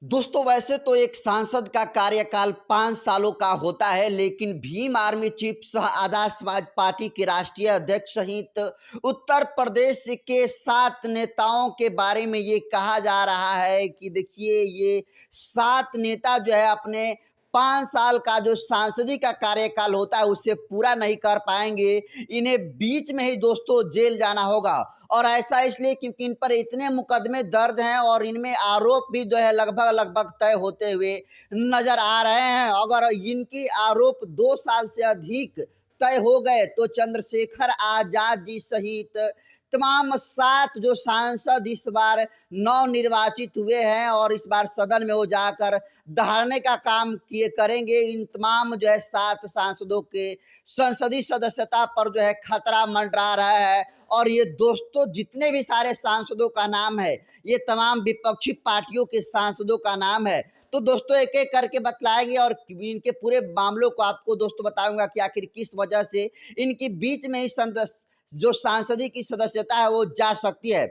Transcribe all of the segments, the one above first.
दोस्तों वैसे तो एक सांसद का कार्यकाल 5 सालों का होता है, लेकिन भीम आर्मी चीफ सह आजाद समाज पार्टी के राष्ट्रीय अध्यक्ष सहित उत्तर प्रदेश के 7 नेताओं के बारे में ये कहा जा रहा है कि देखिए ये 7 नेता जो है अपने 5 साल का जो सांसदी का कार्यकाल होता है उससे पूरा नहीं कर पाएंगे। इन्हें बीच में ही दोस्तों जेल जाना होगा, और ऐसा इसलिए क्योंकि इन पर इतने मुकदमे दर्ज हैं और इनमें आरोप भी जो है लगभग लगभग तय होते हुए नजर आ रहे हैं। अगर इनकी आरोप 2 साल से अधिक तय हो गए तो चंद्रशेखर आजाद जी सहित तमाम 7 जो सांसद इस बार नवनिर्वाचित हुए हैं और इस बार सदन में वो जाकर दहाड़ने का काम किए करेंगे। इन तमाम जो है 7 सांसदों के संसदीय सदस्यता पर जो है खतरा मंडरा रहा है। और ये दोस्तों जितने भी सारे सांसदों का नाम है, ये तमाम विपक्षी पार्टियों के सांसदों का नाम है। तो दोस्तों एक एक करके बतलाएंगे और इनके पूरे मामलों को आपको दोस्तों बताऊंगा कि आखिर किस वजह से इनके बीच में ही जो सांसदी की सदस्यता है वो जा सकती है।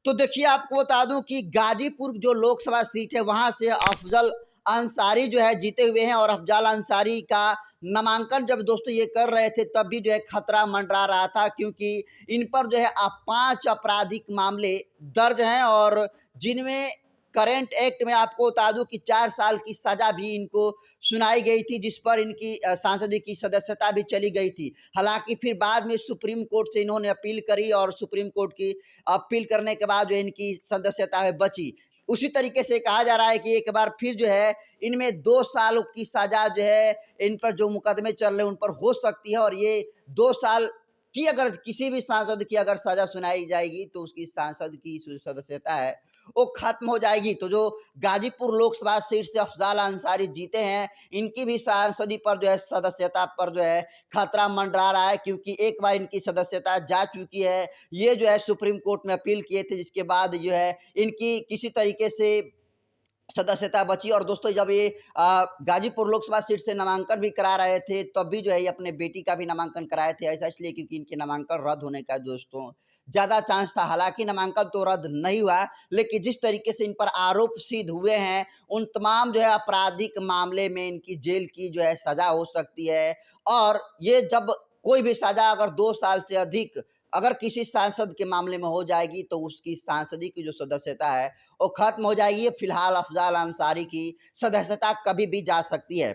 तो देखिए आपको बता दूं कि गाजीपुर जो लोकसभा सीट है वहां से अफजल अंसारी जो है जीते हुए हैं, और अफजल अंसारी का नामांकन जब दोस्तों ये कर रहे थे तब भी जो है खतरा मंडरा रहा था, क्योंकि इन पर जो है 5 आपराधिक मामले दर्ज हैं और जिनमें करेंट एक्ट में आपको बता दूं कि 4 साल की सजा भी इनको सुनाई गई थी, जिस पर इनकी सांसद की सदस्यता भी चली गई थी। हालांकि फिर बाद में सुप्रीम कोर्ट से इन्होंने अपील करी और सुप्रीम कोर्ट की अपील करने के बाद जो इनकी सदस्यता है बची। उसी तरीके से कहा जा रहा है कि एक बार फिर जो है इनमें 2 साल की सजा जो है इन पर जो मुकदमे चल रहे हैं उन पर हो सकती है, और ये 2 साल की अगर किसी भी सांसद की अगर सजा सुनाई जाएगी तो उसकी सांसद की जो सदस्यता है वो खत्म हो जाएगी। तो जो गाजीपुर लोकसभा सीट से अफजाल अंसारी जीते हैं, इनकी भी सांसदी पर जो है सदस्यता पर जो है खतरा मंडरा रहा है, क्योंकि एक बार इनकी सदस्यता जा चुकी है। ये जो है सुप्रीम कोर्ट में अपील किए थे, जिसके बाद जो है इनकी किसी तरीके से सदस्यता बची। और दोस्तों जब ये गाजीपुर लोकसभा सीट से नामांकन भी करा रहे थे तब भी जो है ये अपने बेटी का भी नामांकन कराए थे। ऐसा इसलिए क्योंकि इनके नामांकन रद्द होने का दोस्तों ज्यादा चांस था। हालांकि नामांकन तो रद्द नहीं हुआ, लेकिन जिस तरीके से इन पर आरोप सिद्ध हुए हैं उन तमाम जो है आपराधिक मामले में इनकी जेल की जो है सजा हो सकती है। और ये जब कोई भी सजा अगर 2 साल से अधिक अगर किसी सांसद के मामले में हो जाएगी तो उसकी सांसदी की जो सदस्यता है वो खत्म हो जाएगी। फिलहाल अफजाल अंसारी की सदस्यता कभी भी जा सकती है।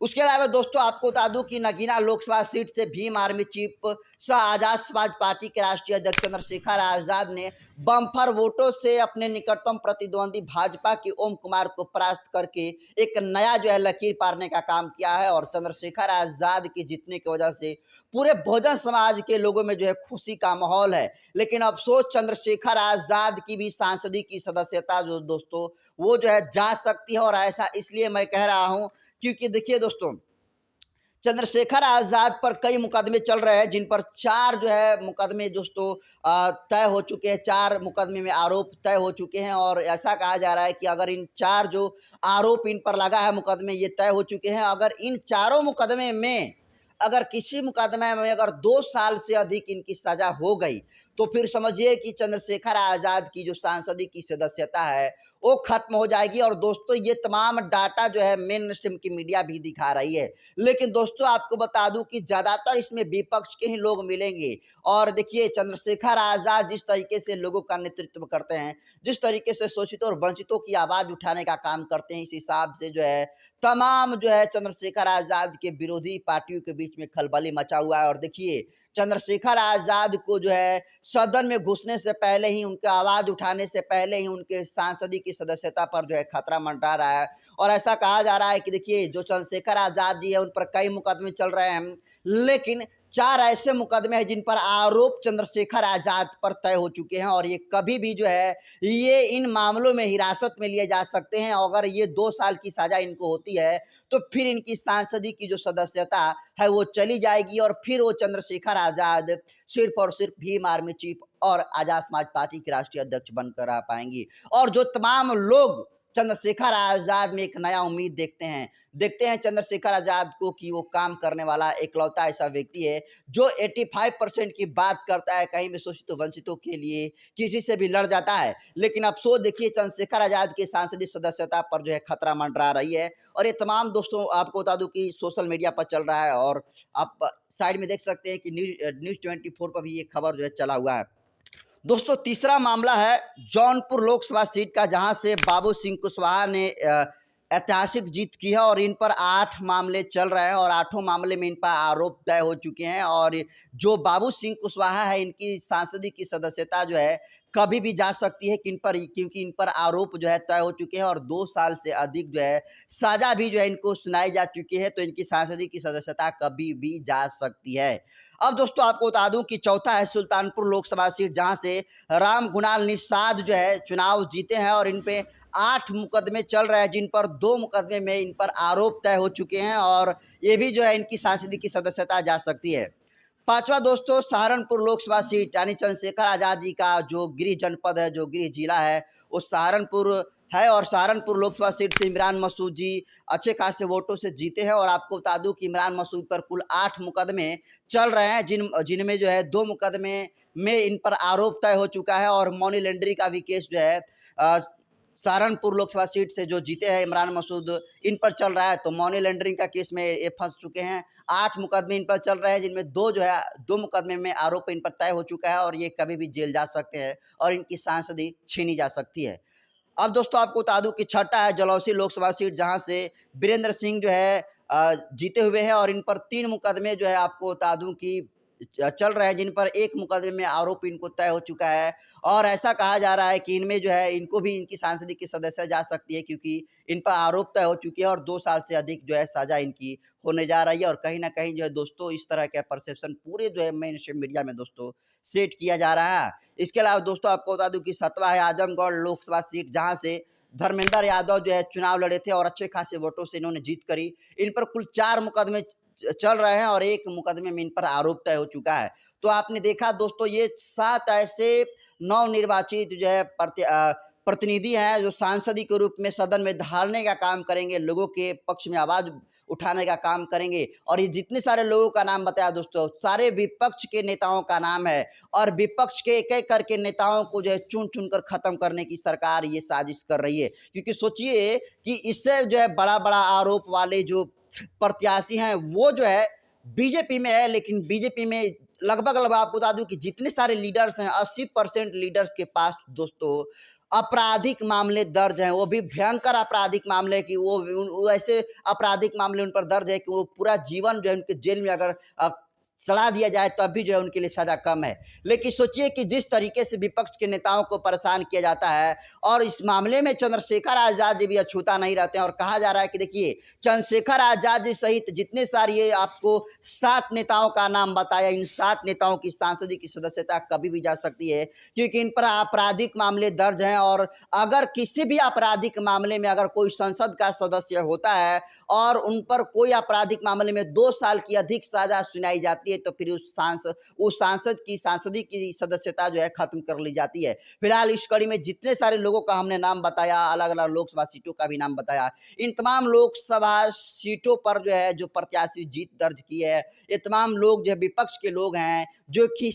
उसके अलावा दोस्तों आपको बता दूं कि नगीना लोकसभा सीट से भीम आर्मी चीफ सह आजाद समाज पार्टी के राष्ट्रीय अध्यक्ष चंद्रशेखर आजाद ने बम्पर वोटों से अपने निकटतम प्रतिद्वंदी भाजपा के ओम कुमार को परास्त करके एक नया जो है लकीर पारने का काम किया है। और चंद्रशेखर आजाद के जीतने की वजह से पूरे बहुजन समाज के लोगों में जो है खुशी का माहौल है। लेकिन अफसोस चंद्रशेखर आजाद की भी सांसदी की सदस्यता जो दोस्तों वो जो है जा सकती है। और ऐसा इसलिए मैं कह रहा हूं क्योंकि देखिए दोस्तों चंद्रशेखर आजाद पर कई मुकदमे चल रहे हैं, जिन पर 4 जो है मुकदमे दोस्तों तय हो चुके हैं। 4 मुकदमे में आरोप तय हो चुके हैं, और ऐसा कहा जा रहा है कि अगर इन 4 जो आरोप इन पर लगा है मुकदमे ये तय हो चुके हैं, अगर इन चारों मुकदमे में अगर किसी मुकदमे में अगर 2 साल से अधिक इनकी सजा हो गई तो फिर समझिए कि चंद्रशेखर आजाद की जो सांसदी की सदस्यता है वो खत्म हो जाएगी। और दोस्तों ये तमाम डाटा जो है मेन स्ट्रीम की मीडिया भी दिखा रही है, लेकिन दोस्तों आपको बता दूं कि ज्यादातर इसमें विपक्ष के ही लोग मिलेंगे। और देखिए चंद्रशेखर आजाद जिस तरीके से लोगों का नेतृत्व करते हैं, जिस तरीके से शोषितों और वंचितों की आवाज उठाने का काम करते हैं, इस हिसाब से जो है तमाम जो है चंद्रशेखर आजाद के विरोधी पार्टियों के बीच में खलबली मचा हुआ है। और देखिए चंद्रशेखर आजाद को जो है सदन में घुसने से पहले ही, उनके आवाज उठाने से पहले ही उनके सांसदी की सदस्यता पर जो है खतरा मंडरा रहा है। और ऐसा कहा जा रहा है कि देखिए जो चंद्रशेखर आजाद जी है उन पर कई मुकदमे चल रहे हैं, लेकिन 4 ऐसे मुकदमे हैं जिन पर आरोप चंद्रशेखर आजाद पर तय हो चुके हैं, और ये कभी भी जो है ये इन मामलों में हिरासत में लिए जा सकते हैं। अगर ये 2 साल की सजा इनको होती है तो फिर इनकी सांसदी की जो सदस्यता है वो चली जाएगी, और फिर वो चंद्रशेखर आजाद सिर्फ और सिर्फ भीम आर्मी चीफ और आजाद समाज पार्टी के राष्ट्रीय अध्यक्ष बनकर आ पाएंगी। और जो तमाम लोग चंद्रशेखर आजाद में एक नया उम्मीद देखते हैं चंद्रशेखर आजाद को कि वो काम करने वाला इकलौता ऐसा व्यक्ति है जो 85% की बात करता है, कहीं भी शोषित वंचितों के लिए किसी से भी लड़ जाता है। लेकिन अफसोस देखिए चंद्रशेखर आजाद की सांसदीय सदस्यता पर जो है खतरा मंडरा रही है। और ये तमाम दोस्तों आपको बता दूं कि सोशल मीडिया पर चल रहा है, और आप साइड में देख सकते हैं कि न्यूज़ 24 पर भी ये खबर जो है चला हुआ है। दोस्तों तीसरा मामला है जौनपुर लोकसभा सीट का, जहां से बाबू सिंह कुशवाहा ने ऐतिहासिक जीत की है और इन पर 8 मामले चल रहे हैं और 8 मामले में इन पर आरोप तय हो चुके हैं। और जो बाबू सिंह कुशवाहा है इनकी सांसदी की सदस्यता जो है कभी भी जा सकती है क्योंकि इन पर आरोप जो है तय हो चुके हैं और 2 साल से अधिक जो है सजा भी जो है इनको सुनाई जा चुकी है, तो इनकी सांसदी की सदस्यता कभी भी जा सकती है। अब दोस्तों आपको बता दूं कि चौथा है सुल्तानपुर लोकसभा सीट, जहां से राम गुलाल निषाद जो है चुनाव जीते हैं और इन पे 8 मुकदमे चल रहे हैं, जिन पर 2 मुकदमे में इन पर आरोप तय हो चुके हैं और ये भी जो है इनकी सांसदी की सदस्यता जा सकती है। पांचवा दोस्तों सहारनपुर लोकसभा सीट, यानी चंद्रशेखर आजाद जी का जो गृह जनपद है, जो गृह जिला है, वो सहारनपुर है और सहारनपुर लोकसभा सीट से इमरान मसूद जी अच्छे खासे वोटों से जीते हैं। और आपको बता दूं कि इमरान मसूद पर कुल 8 मुकदमे चल रहे हैं, जिनमें जो है 2 मुकदमे में इन पर आरोप तय हो चुका है और मनी लॉन्ड्रिंग का भी केस जो है सहारनपुर लोकसभा सीट से जो जीते हैं इमरान मसूद, इन पर चल रहा है। तो मनी लॉन्ड्रिंग का केस में ये फंस चुके हैं। 8 मुकदमे इन पर चल रहे हैं, जिनमें 2 जो है 2 मुकदमे में आरोप इन पर तय हो चुका है और ये कभी भी जेल जा सकते हैं और इनकी सांसदी छीनी जा सकती है। अब दोस्तों आपको बता दूं कि छठा है जलौसी लोकसभा सीट, जहां से वीरेंद्र सिंह जो है जीते हुए हैं और इन पर 3 मुकदमे जो है आपको बता दूं कि चल रहे हैं, जिन पर 1 मुकदमे में आरोप इनको तय हो चुका है। और ऐसा कहा जा रहा है कि इनमें जो है इनको भी इनकी सांसदी की सदस्य जा सकती है, क्योंकि इन पर आरोप तय हो चुके हैं और 2 साल से अधिक जो है सजा इनकी होने जा रही है। और कहीं न कहीं जो है दोस्तों इस तरह का परसेप्शन पूरे जो है मेन स्ट्रीम मीडिया में दोस्तों सेट किया जा रहा है। इसके अलावा दोस्तों आपको बता दूं कि 7वां है आजमगढ़ लोकसभा सीट, जहां से धर्मेंद्र यादव जो है चुनाव लड़े थे और अच्छे खासे वोटों से इन्होंने जीत करी। इन पर कुल 4 मुकदमे चल रहे हैं और 1 मुकदमे में इन पर आरोप तय हो चुका है। तो आपने देखा दोस्तों ये 7 ऐसे नवनिर्वाचित जो है प्रतिनिधि हैं जो सांसदी के रूप में सदन में ढालने का काम करेंगे, लोगों के पक्ष में आवाज उठाने का काम करेंगे। और ये जितने सारे लोगों का नाम बताया दोस्तों, सारे विपक्ष के नेताओं का नाम है और विपक्ष के एक-एक करके नेताओं को जो है चुन-चुन कर खत्म करने की सरकार ये साजिश कर रही है। क्योंकि सोचिए कि इससे जो है बड़ा-बड़ा आरोप वाले जो प्रत्याशी हैं वो जो है बीजेपी में है, लेकिन बीजेपी में लगभग आपको बता दूं कि जितने सारे लीडर्स हैं 80% लीडर्स के पास दोस्तों आपराधिक मामले दर्ज हैं, वो भी भयंकर आपराधिक मामले कि वो ऐसे आपराधिक मामले उन पर दर्ज है कि वो पूरा जीवन जो है उनके जेल में अगर सड़ा दिया जाए तब भी जो है उनके लिए सजा कम है। लेकिन सोचिए कि जिस तरीके से विपक्ष के नेताओं को परेशान किया जाता है और इस मामले में चंद्रशेखर आजाद जी भी अछूता नहीं रहते हैं। और कहा जा रहा है कि देखिए चंद्रशेखर आजाद जी सहित जितने सारे ये आपको 7 नेताओं का नाम बताया, इन 7 नेताओं की सांसदी की सदस्यता कभी भी जा सकती है, क्योंकि इन पर आपराधिक मामले दर्ज हैं। और अगर किसी भी आपराधिक मामले में अगर कोई संसद का सदस्य होता है और उन पर कोई आपराधिक मामले में 2 साल की अधिक सजा सुनाई जाती है, तो फिर उस सांसद की सांसदी की सदस्यता जो है खत्म कर ली जाती है। फिलहाल इस कड़ी में जितने सारे लोगों का हमने नाम बताया, अलग-अलग लोकसभा सीटों का भी नाम बताया, इन तमाम लोकसभा सीटों पर जो है जो प्रत्याशी जीत दर्ज की है, ये तमाम लोग जो है विपक्ष के लोग हैं जो कि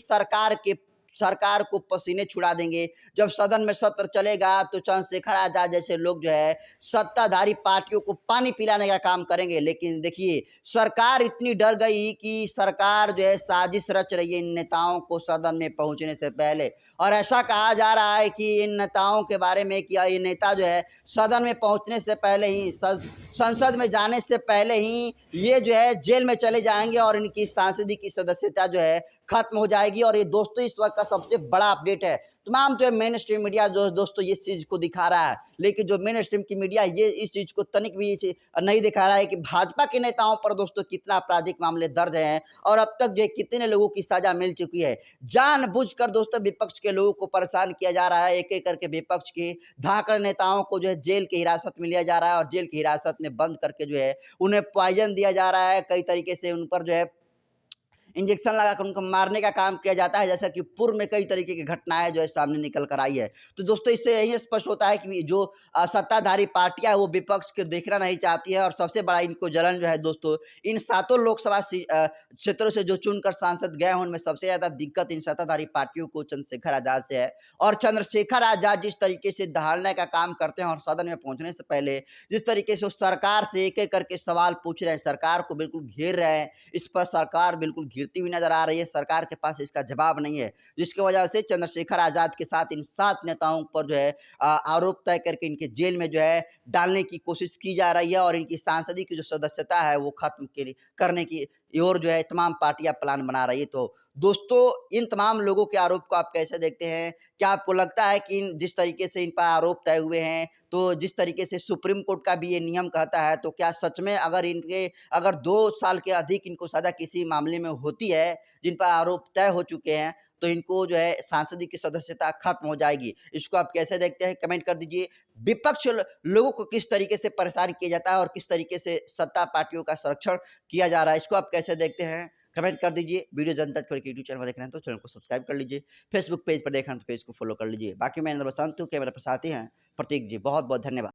सरकार को पसीने छुड़ा देंगे। जब सदन में सत्र चलेगा तो चंद्रशेखर आजाद जैसे लोग जो है सत्ताधारी पार्टियों को पानी पिलाने का काम करेंगे। लेकिन देखिए सरकार इतनी डर गई कि सरकार जो है साजिश रच रही है इन नेताओं को सदन में पहुंचने से पहले। और ऐसा कहा जा रहा है कि इन नेताओं के बारे में कि ये नेता जो है सदन में पहुंचने से पहले ही संसद में जाने से पहले ही ये जो है जेल में चले जाएंगे और इनकी सांसदी की सदस्यता जो है खत्म हो जाएगी। और ये दोस्तों इस वक्त का सबसे बड़ा अपडेट है। तमाम जो है मेन स्ट्रीम मीडिया जो दोस्तों ये चीज को दिखा रहा है, लेकिन जो मेन स्ट्रीम की मीडिया ये इस चीज को तनिक भी नहीं दिखा रहा है कि भाजपा के नेताओं पर दोस्तों कितना आपराधिक मामले दर्ज हैं और अब तक जो है कितने लोगों की सजा मिल चुकी है। जानबूझकर दोस्तों विपक्ष के लोगों को परेशान किया जा रहा है, एक एक करके विपक्ष के धाकड़ नेताओं को जो है जेल की हिरासत में लिया जा रहा है और जेल की हिरासत में बंद करके जो है उन्हें पॉइजन दिया जा रहा है। कई तरीके से उन पर जो है इंजेक्शन लगाकर उनको मारने का काम किया जाता है, जैसा कि पूर्व में कई तरीके की घटनाएँ जो है सामने निकल कर आई है। तो दोस्तों इससे यही स्पष्ट होता है कि जो सत्ताधारी पार्टियाँ हैं वो विपक्ष को देखना नहीं चाहती है और सबसे बड़ा इनको जलन जो है दोस्तों, इन 7 लोकसभा क्षेत्रों से जो चुनकर सांसद गए हैं उनमें सबसे ज़्यादा दिक्कत इन सत्ताधारी पार्टियों को चंद्रशेखर आज़ाद से है। और चंद्रशेखर आज़ाद जिस तरीके से दहाड़ने का काम करते हैं और सदन में पहुँचने से पहले जिस तरीके से वो सरकार से एक-एक करके सवाल पूछ रहे हैं, सरकार को बिल्कुल घेर रहे हैं, इस पर सरकार बिल्कुल घिरती हुई नज़र आ रही है, सरकार के पास इसका जवाब नहीं है। जिसकी वजह से चंद्रशेखर आज़ाद के साथ इन 7 नेताओं पर जो है आरोप तय करके इनके जेल में जो है डालने की कोशिश की जा रही है और इनकी सांसदी की जो सदस्यता है वो खत्म करने की ओर जो है तमाम पार्टियां प्लान बना रही है। तो दोस्तों इन तमाम लोगों के आरोप को आप कैसे देखते हैं? क्या आपको लगता है कि जिस तरीके से इन पर आरोप तय हुए हैं, तो जिस तरीके से सुप्रीम कोर्ट का भी ये नियम कहता है, तो क्या सच में अगर 2 साल के अधिक इनको सज़ा किसी मामले में होती है, जिन पर आरोप तय हो चुके हैं, तो इनको जो है सांसद की सदस्यता खत्म हो जाएगी। इसको आप कैसे देखते हैं? कमेंट कर दीजिए। विपक्ष लोगों को किस तरीके से परेशान किया जाता है और किस तरीके से सत्ता पार्टियों का संरक्षण किया जा रहा है, इसको आप कैसे देखते हैं? कमेंट कर दीजिए। वीडियो जनता तक यूट्यूब चैनल पर देख रहे हैं तो चैनल को सब्सक्राइब कर लीजिए। फेसबुक पेज पर देख रहे हैं तो पेज को फॉलो कर लीजिए। बाकी मैं इंद्र बसंत हूँ, कैमरा पर साथी हैं प्रतीक जी। बहुत-बहुत धन्यवाद।